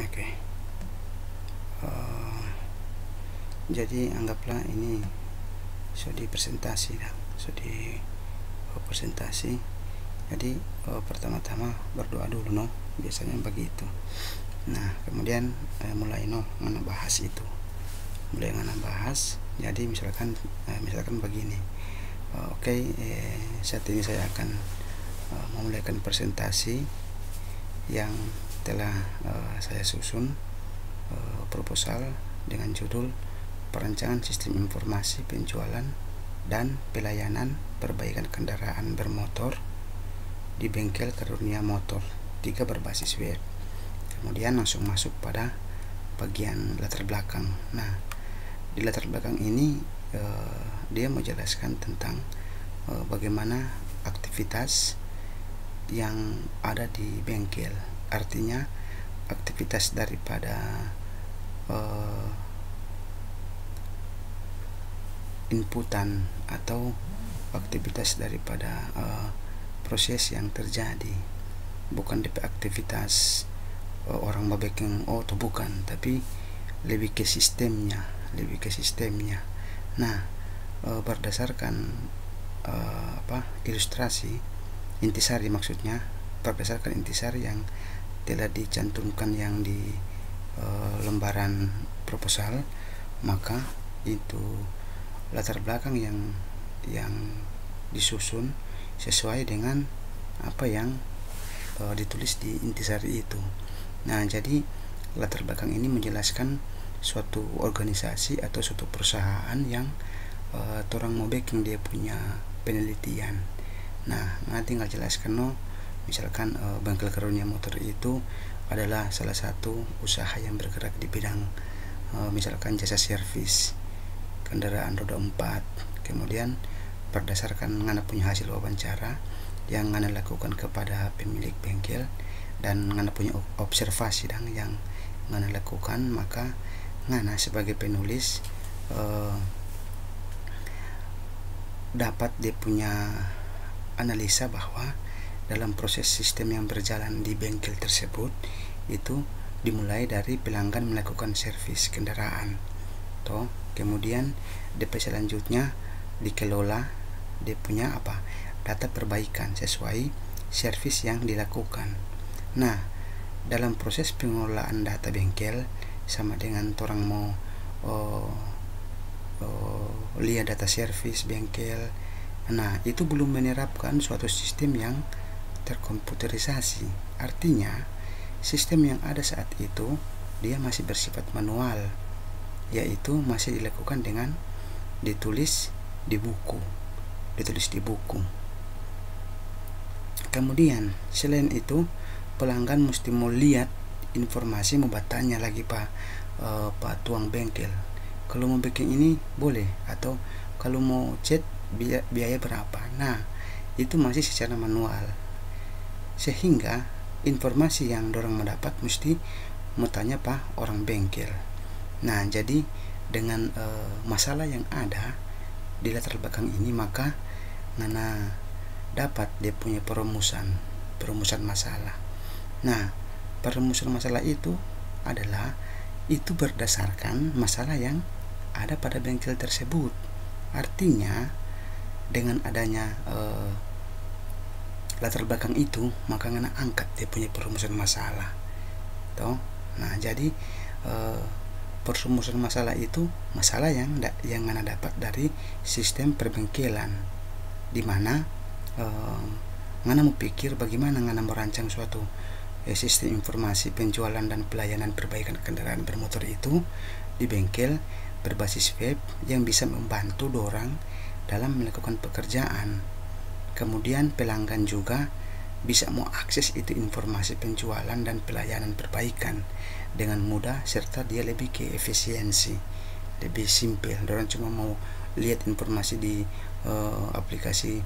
Oke. Jadi anggaplah ini sudah presentasi dah, sudah presentasi. Jadi pertama-tama berdoa dulu, no, biasanya begitu. Nah kemudian mulai ngana bahas itu, mulai ngana bahas. Jadi misalkan begini, oke, saat ini saya akan memulaikan presentasi yang telah saya susun, proposal dengan judul perancangan sistem informasi penjualan dan pelayanan perbaikan kendaraan bermotor di bengkel Karunia Motor 3 berbasis web. Kemudian langsung masuk pada bagian latar belakang. Nah di latar belakang ini dia menjelaskan tentang bagaimana aktivitas yang ada di bengkel, artinya aktivitas daripada inputan atau aktivitas daripada proses yang terjadi, bukan DP aktivitas orang babeking atau bukan, tapi lebih ke sistemnya. Nah berdasarkan ilustrasi intisari, maksudnya berdasarkan intisari yang telah dicantumkan yang di lembaran proposal, maka itu latar belakang yang disusun sesuai dengan apa yang ditulis di intisari itu. Nah jadi latar belakang ini menjelaskan suatu organisasi atau suatu perusahaan yang orang mau backing dia punya penelitian. Nah tinggal jelaskan, misalkan bengkel Karunia Motor itu adalah salah satu usaha yang bergerak di bidang misalkan jasa servis kendaraan roda 4. Kemudian berdasarkan ngana punya hasil wawancara yang ngana lakukan kepada pemilik bengkel dan ngana punya observasi yang ngana lakukan, maka ngana sebagai penulis dapat dia punya analisa bahwa dalam proses sistem yang berjalan di bengkel tersebut itu dimulai dari pelanggan melakukan servis kendaraan, kemudian DP selanjutnya dikelola dia punya data perbaikan sesuai servis yang dilakukan. Nah dalam proses pengelolaan data bengkel sama dengan orang mau lihat data servis bengkel, nah itu belum menerapkan suatu sistem yang terkomputerisasi, artinya sistem yang ada saat itu dia masih bersifat manual, yaitu masih dilakukan dengan ditulis di buku. Kemudian selain itu pelanggan mesti mau lihat informasi, mau bertanya lagi pak tuang bengkel, kalau mau bikin ini boleh, atau kalau mau chat biaya berapa. Nah itu masih secara manual, sehingga informasi yang dorang mendapat mesti mau tanya pak orang bengkel. Nah jadi dengan masalah yang ada di latar belakang ini, maka ngana dapat dia punya perumusan masalah. Nah perumusan masalah itu adalah itu berdasarkan masalah yang ada pada bengkel tersebut, artinya dengan adanya latar belakang itu, maka ngana angkat dia punya perumusan masalah, Nah jadi perumusan masalah itu masalah yang ngana dapat dari sistem perbengkelan, dimana ngana mau pikir bagaimana ngana merancang suatu sistem informasi penjualan dan pelayanan perbaikan kendaraan bermotor itu di bengkel berbasis web yang bisa membantu dorang dalam melakukan pekerjaan. Kemudian pelanggan juga bisa mau akses itu informasi penjualan dan pelayanan perbaikan dengan mudah, serta dia lebih ke efisiensi, lebih simpel. Dorang cuma mau lihat informasi di aplikasi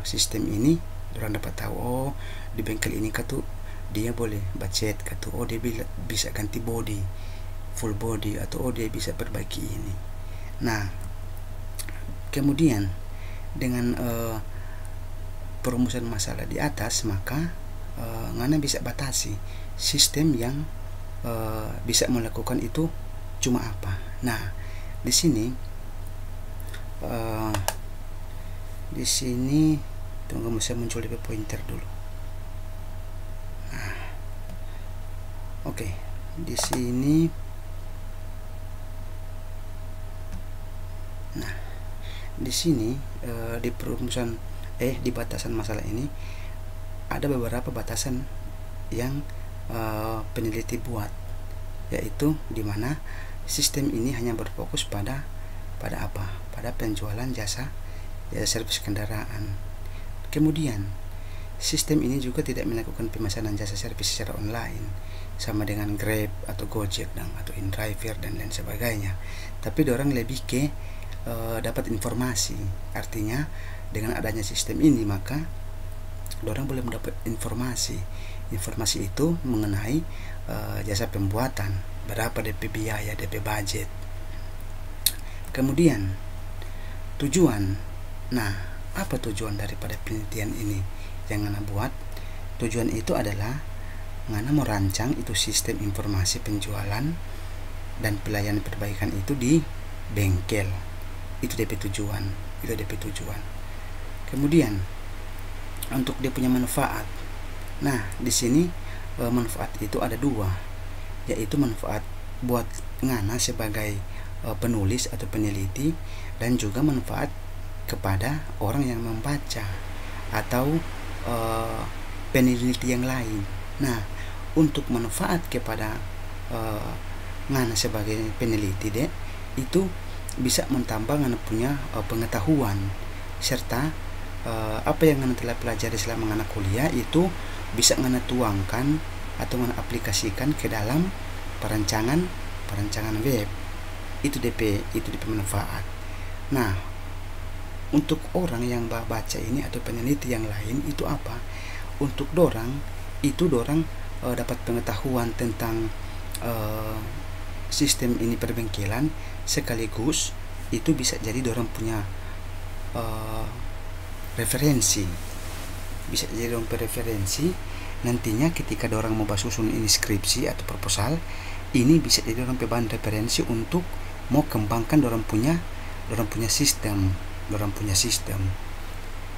sistem ini, dorang dapat tahu di bengkel ini dia boleh budget, dia bisa ganti body, full body, atau dia bisa perbaiki ini. Nah kemudian dengan perumusan masalah di atas, maka ngana bisa batasi sistem yang bisa melakukan itu cuma apa. Nah, di sini tunggu, saya muncul di pointer dulu. Nah, oke, di sini. Nah, di sini di perumusan di batasan masalah ini ada beberapa batasan yang peneliti buat, yaitu dimana sistem ini hanya berfokus pada apa? Pada penjualan jasa servis kendaraan. Kemudian sistem ini juga tidak melakukan pemesanan jasa servis secara online sama dengan Grab atau Gojek atau InDriver dan lain sebagainya. Tapi orang lebih ke dapat informasi. Artinya dengan adanya sistem ini maka orang boleh mendapat informasi itu mengenai jasa pembuatan, berapa DP biaya, DP budget. Kemudian tujuan. Nah, apa tujuan daripada penelitian ini yang Ngana buat? Tujuan itu adalah Ngana merancang itu sistem informasi penjualan dan pelayanan perbaikan itu di bengkel. Itu DP tujuan. Kemudian untuk dia punya manfaat. Nah, di sini manfaat itu ada dua, yaitu manfaat buat Ngana sebagai penulis atau peneliti, dan juga manfaat kepada orang yang membaca atau peneliti yang lain. Nah, untuk manfaat kepada Ngana sebagai peneliti itu bisa menambah Ngana punya pengetahuan, serta apa yang Ngana telah pelajari selama Ngana kuliah itu bisa Ngana tuangkan atau Ngana aplikasikan ke dalam perancangan web. Itu DP manfaat. Nah, untuk orang yang baca ini atau peneliti yang lain itu apa? Untuk dorang dapat pengetahuan tentang sistem ini perbengkelan, sekaligus itu bisa jadi dorang punya referensi. Bisa jadi dorang preferensi nantinya ketika dorang mau susun ini skripsi atau proposal, ini bisa jadi dorang bahan referensi untuk mau kembangkan dorang punya sistem.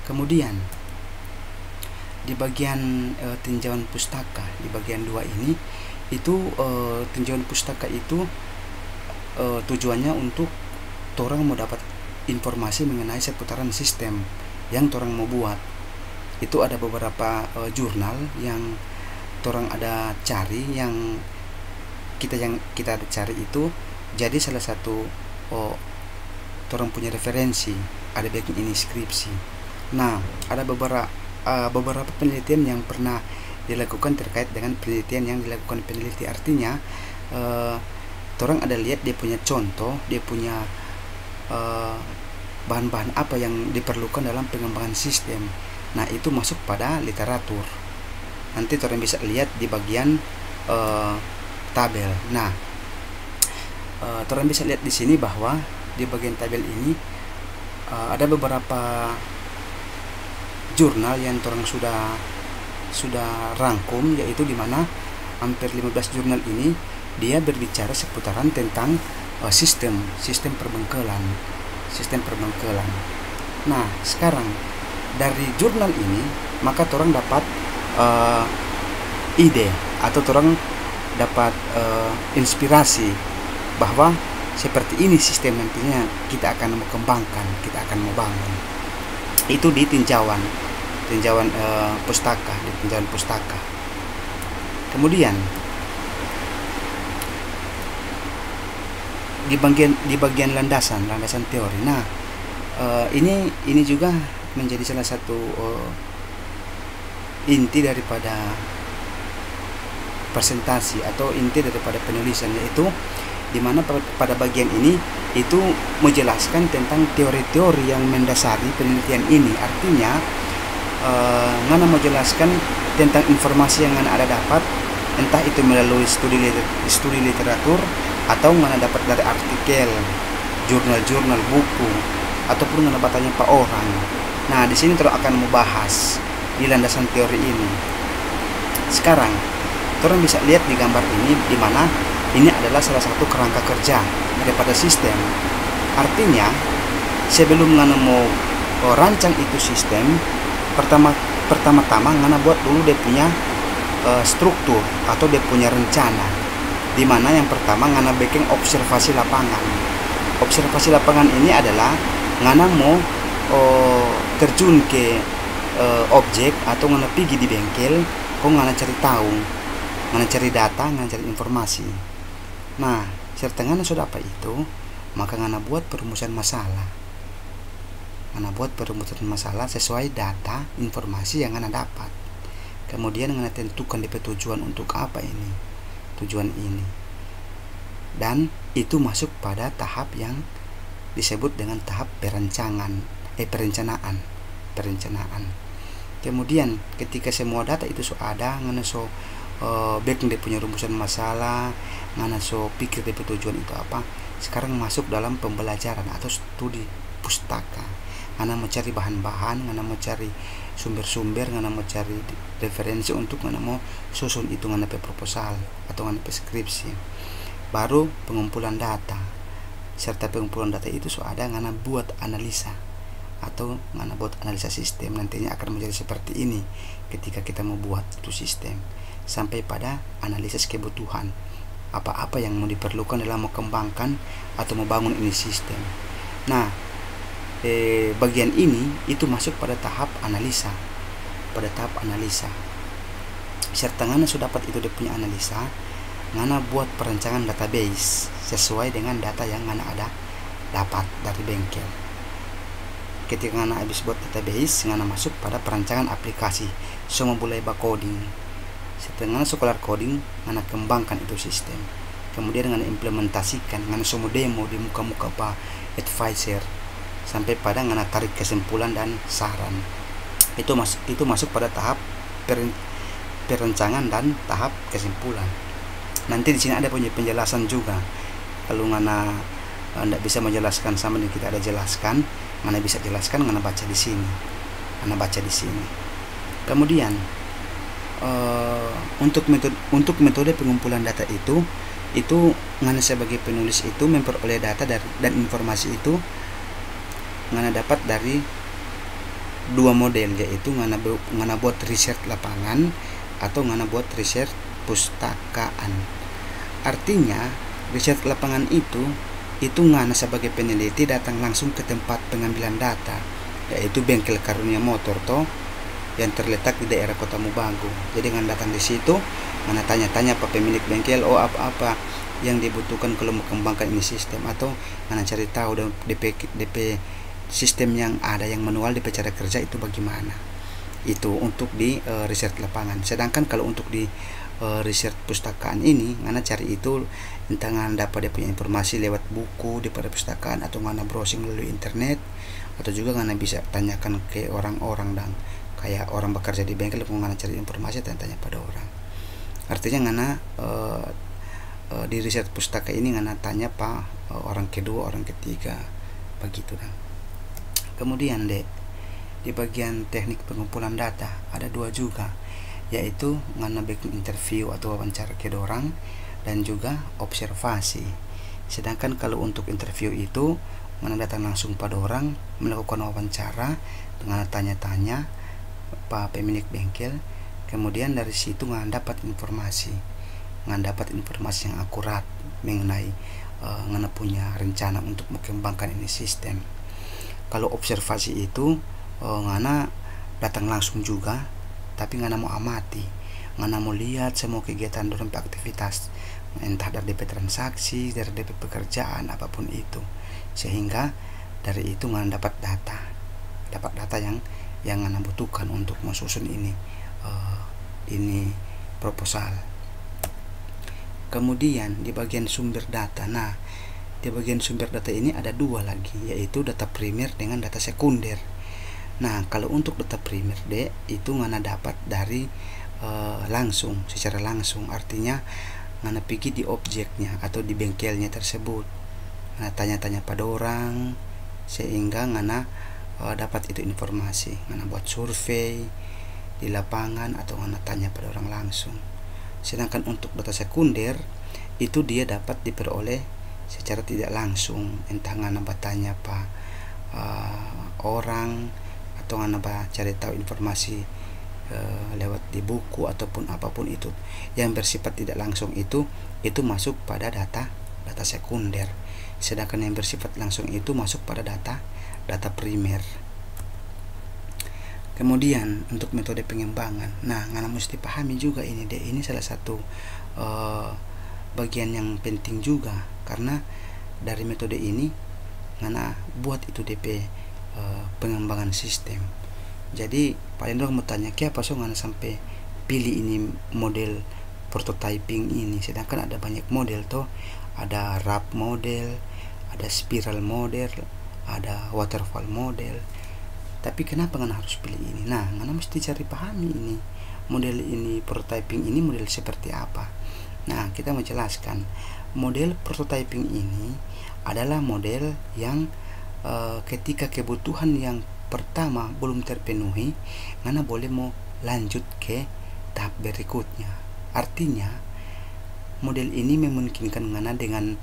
Kemudian di bagian tinjauan pustaka di bagian 2 ini itu tinjauan pustaka itu tujuannya untuk orang mau dapat informasi mengenai seputaran sistem yang orang mau buat. Itu ada beberapa jurnal yang orang ada cari, yang kita ada cari itu jadi salah satu orang punya referensi, ada bagian ini skripsi. Nah, ada beberapa penelitian yang pernah dilakukan terkait dengan penelitian yang dilakukan peneliti. Artinya orang ada lihat dia punya contoh, dia punya bahan-bahan apa yang diperlukan dalam pengembangan sistem. Nah, itu masuk pada literatur. Nanti orang bisa lihat di bagian tabel. Nah, orang bisa lihat di sini bahwa di bagian tabel ini ada beberapa jurnal yang orang sudah rangkum, yaitu dimana hampir 15 jurnal ini dia berbicara seputaran tentang sistem perbengkelan. Nah, sekarang dari jurnal ini maka orang dapat ide atau orang dapat inspirasi bahwa seperti ini sistem nantinya kita akan mau kembangkan, kita akan mau bangun. Itu di tinjauan pustaka. Kemudian di bagian landasan teori. Nah, ini juga menjadi salah satu inti daripada presentasi atau inti daripada penulisan, yaitu di mana pada bagian ini itu menjelaskan tentang teori-teori yang mendasari penelitian ini. Artinya Ngana mau jelaskan tentang informasi yang Ngana ada dapat, entah itu melalui studi literatur atau Ngana dapat dari artikel, jurnal, buku, ataupun Ngana bertanya Pak orang. Nah, di sini terus akan membahas di landasan teori ini. Sekarang Orang bisa lihat di gambar ini, di mana ini adalah salah satu kerangka kerja daripada sistem. Artinya sebelum ngana mau rancang itu sistem, pertama-tama ngana buat dulu dia punya struktur atau dia punya rencana, di mana yang pertama ngana bikin observasi lapangan. Observasi lapangan ini adalah ngana mau terjun ke objek atau ngana pergi di bengkel, kok ngana cari tahu, ngana cari data, ngana cari informasi. Nah, serta ngana sudah apa itu, maka ngana buat perumusan masalah. Ngana buat perumusan masalah sesuai data, informasi yang ngana dapat. Kemudian ngana tentukan DP tujuan untuk apa ini, tujuan ini. Dan itu masuk pada tahap yang disebut dengan tahap perencanaan. Kemudian ketika semua data itu ada, ngana baik dia punya rumusan masalah, ngana pikir dia tujuan itu apa. Sekarang masuk dalam pembelajaran atau studi pustaka. Ngana mau cari bahan-bahan, ngana mau cari sumber-sumber, ngana mau cari referensi untuk ngana mau susun itu ngana proposal atau ngana skripsi. Baru pengumpulan data. Serta pengumpulan data itu ada, ngana buat analisa atau ngana buat analisa sistem. Nantinya akan menjadi seperti ini ketika kita mau buat itu sistem, sampai pada analisis kebutuhan apa-apa yang mau diperlukan dalam mengembangkan atau membangun ini sistem. Nah, bagian ini itu masuk pada tahap analisa. Serta ngana sudah dapat itu dia punya analisa, ngana buat perencanaan database sesuai dengan data yang ngana dapat dari bengkel. Ketika ngana habis buat database, ngana masuk pada perancangan aplikasi, semua mulai coding. Setelah ngana sekolah coding, ngana kembangkan itu sistem. Kemudian ngana implementasikan, ngana semua demo di muka-muka advisor, sampai pada ngana tarik kesimpulan dan saran. Itu masuk pada tahap perencanaan dan tahap kesimpulan. Nanti di sini ada punya penjelasan juga. Kalau ngana tidak bisa menjelaskan sama yang kita ada jelaskan, ngana bisa jelaskan, ngana baca di sini. Kemudian untuk metode pengumpulan data itu ngana sebagai penulis itu memperoleh data dan informasi itu ngana dapat dari dua model, yaitu ngana buat riset lapangan atau ngana buat riset pustakaan. Artinya riset lapangan itu ngana sebagai peneliti datang langsung ke tempat pengambilan data, yaitu bengkel Karunia Motor yang terletak di daerah Kota Mubagu. Jadi ngana datang di situ, ngana tanya-tanya pak pemilik bengkel, apa-apa yang dibutuhkan kalau mengembangkan ini sistem, atau ngana cari tahu DP sistem yang ada yang manual di cara kerja itu bagaimana. Itu untuk di riset lapangan. Sedangkan kalau untuk di riset pustakaan ini, ngana cari itu entah ngana dapat dia punya informasi lewat buku di pada pustakaan, atau ngana browsing melalui internet, atau juga ngana bisa tanyakan ke orang-orang, dan kayak orang bekerja di bengkel, ngana cari informasi tanya pada orang. Artinya ngana di riset pustaka ini ngana tanya orang kedua, orang ketiga, begitu kan. Kemudian di bagian teknik pengumpulan data ada dua juga, yaitu ngana bikin interview atau wawancara ke orang, dan juga observasi. Sedangkan kalau untuk interview itu ngana datang langsung pada orang, melakukan wawancara, ngana tanya-tanya pak pemilik bengkel. Kemudian dari situ ngana dapat informasi yang akurat mengenai ngana punya rencana untuk mengembangkan ini sistem. Kalau observasi itu ngana datang langsung juga, tapi ngana mau amati, ngana mau lihat semua kegiatan dorong aktivitas, entah dari DP transaksi, dari DP pekerjaan, apapun itu, sehingga dari itu ngana dapat data yang ngana butuhkan untuk mensusun ini proposal. Kemudian di bagian sumber data, di bagian sumber data ini ada dua lagi, yaitu data primer dengan data sekunder. Nah, kalau untuk data primer itu ngana dapat dari secara langsung, artinya ngana pergi di objeknya atau di bengkelnya tersebut, ngana tanya-tanya pada orang sehingga ngana dapat itu informasi, ngana buat survei di lapangan atau ngana tanya pada orang langsung. Sedangkan untuk data sekunder itu dia dapat diperoleh secara tidak langsung, entah ngana bertanya apa orang, atau ngana cari tahu informasi lewat di buku ataupun apapun itu yang bersifat tidak langsung itu masuk pada data sekunder. Sedangkan yang bersifat langsung itu masuk pada data primer. Kemudian untuk metode pengembangan, nah ngana mesti pahami juga ini deh, ini salah satu bagian yang penting juga, karena dari metode ini ngana buat itu DP pengembangan sistem. Jadi paling dong mau tanya kenapa so ngana sampai pilih ini model prototyping ini, sedangkan ada banyak model toh, ada RAP model, ada spiral model, ada waterfall model. Tapi kenapa ngana harus pilih ini? Nah, ngana mesti cari pahami ini model ini, prototyping ini model seperti apa. Nah, kita mau jelaskan model prototyping ini adalah model yang ketika kebutuhan yang pertama belum terpenuhi, ngana boleh mau lanjut ke tahap berikutnya. Artinya model ini memungkinkan ngana dengan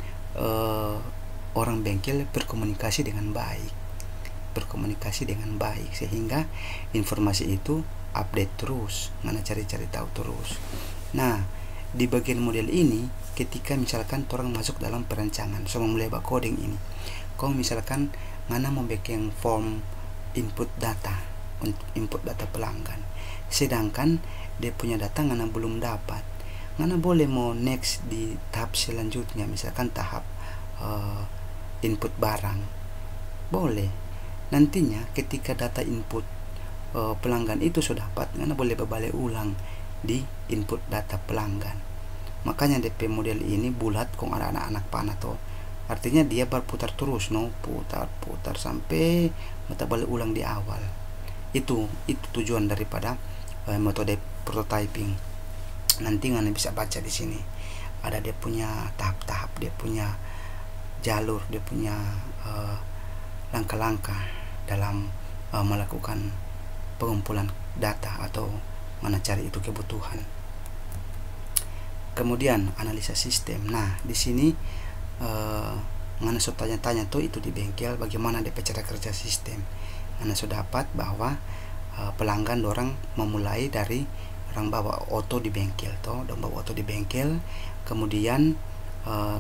orang bengkel berkomunikasi dengan baik, sehingga informasi itu update terus, ngana cari-cari tahu terus. Nah, di bagian model ini ketika misalkan orang masuk dalam perancangan, so mulai coding ini, kau misalkan ngana mau bikin form input data pelanggan, sedangkan dia punya data ngana belum dapat, ngana boleh mau next di tahap selanjutnya, misalkan tahap input barang, boleh. Nantinya ketika data input pelanggan itu sudah dapat, ngana boleh berbalik ulang di input data pelanggan. Makanya DP model ini bulat kong ada anak-anak panah tuh, artinya dia berputar terus, putar sampai mata balik ulang di awal. Itu tujuan daripada metode prototyping. Nanti ngana bisa baca di sini ada dia punya tahap-tahap, dia punya jalur, dia punya langkah-langkah dalam melakukan pengumpulan data atau mana cari itu kebutuhan. Kemudian analisa sistem. Nah, di sini ngana so tanya-tanya tuh itu di bengkel bagaimana DP cara kerja sistem. Ngana so dapat bahwa pelanggan dorang memulai dari orang bawa auto di bengkel toh, dorang bawa auto di bengkel. Kemudian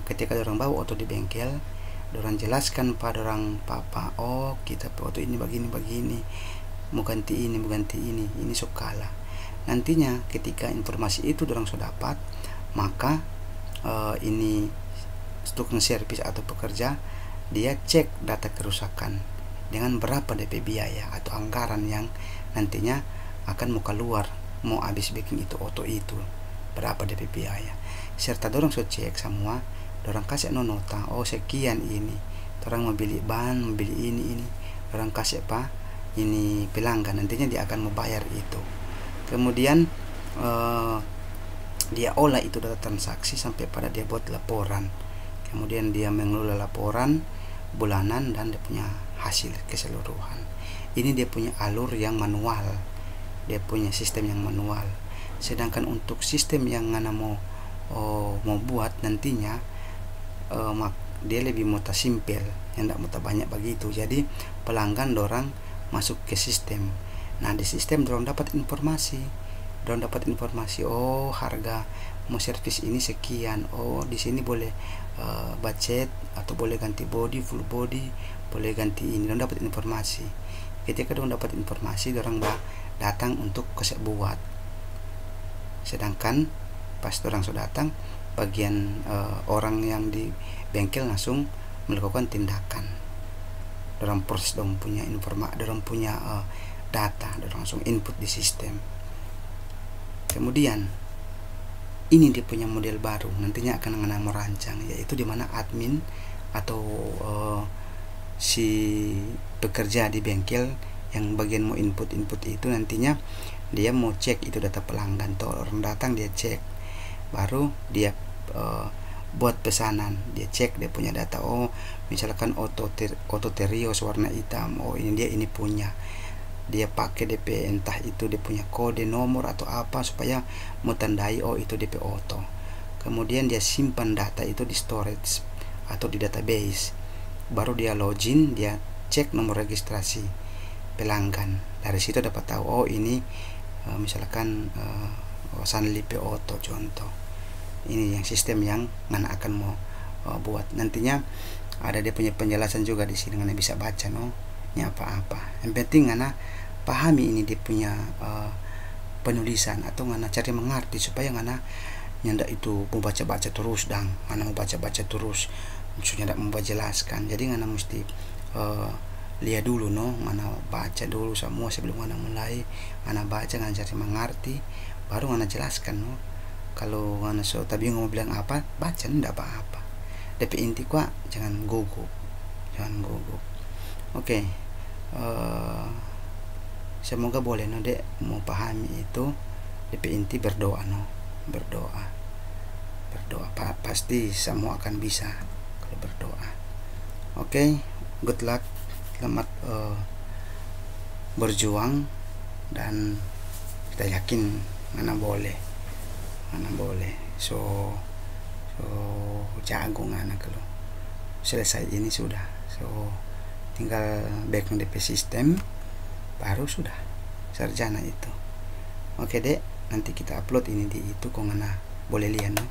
ketika dorang bawa auto di bengkel, dorang jelaskan pada orang papa, oh kita auto ini begini, mau ganti ini so kalah. Nantinya ketika informasi itu dorang sudah dapat, maka ini tukang servis atau pekerja dia cek data kerusakan dengan berapa DP biaya atau anggaran yang nantinya akan mau keluar, mau habis bikin itu auto itu berapa DP biaya, serta dorang so cek semua, dorang kasih nota, oh sekian ini, dorang mau beli bahan, mau beli ini, dorang kasih apa ini pelanggan, nantinya dia akan membayar itu. Kemudian dia olah itu data transaksi sampai pada dia buat laporan, kemudian dia mengelola laporan bulanan dan dia punya hasil keseluruhan. Ini dia punya alur yang manual, dia punya sistem yang manual. Sedangkan untuk sistem yang ngana mau buat nantinya dia lebih mudah simpel, yang tidak mudah banyak begitu. Jadi pelanggan dorang masuk ke sistem. Nah, di sistem dorang dapat informasi, oh harga mau servis ini sekian, oh di sini boleh budget atau boleh ganti body, full body, boleh ganti ini, dorang dapat informasi. Ketika dorang dapat informasi, dorang datang untuk kasih buat. Sedangkan pas dorang sudah datang, bagian orang yang di bengkel langsung melakukan tindakan. Dorang proses, dorang punya informasi, dorang punya data, dorang langsung input di sistem. Kemudian ini dia punya model baru, nantinya akan ngana merancang, yaitu dimana admin atau si pekerja di bengkel yang bagian mau input itu nantinya dia mau cek itu data pelanggan, tuh orang datang dia cek, baru dia buat pesanan, dia cek dia punya data, oh misalkan auto Terios warna hitam, oh ini dia ini punya. dia pakai DP entah itu dia punya kode nomor atau apa supaya mau tandai oh itu DP auto. Kemudian dia simpan data itu di storage atau di database, baru dia login, dia cek nomor registrasi pelanggan. Dari situ dapat tahu oh ini misalkan Sanlipe Auto contoh. Ini yang sistem yang mana akan mau buat. Nantinya ada dia punya penjelasan juga di sini, mana bisa baca no nya apa-apa. Yang penting mana pahami ini dia punya penulisan atau mana cari mengerti supaya mana nyandak itu mau baca-baca terus dan mana mau baca-baca terus maksudnya tidak mau jelaskan. Jadi mana mesti lihat dulu no, mana baca dulu semua sebelum mana mulai, mana baca mana cari mengerti baru mana jelaskan no. Kalau mana so tapi mau bilang apa baca ndak apa-apa. DP inti kuat jangan gugup, jangan gugup. Oke. Semoga boleh no dek mau pahami itu. DP inti berdoa no, berdoa pasti semua akan bisa kalau berdoa. Oke, good luck, selamat berjuang dan kita yakin mana boleh so jago ngana kalau selesai ini sudah, so tinggal back DP sistem baru sudah sarjana itu. Oke dek, nanti kita upload ini di itu kok ngana boleh lihat no.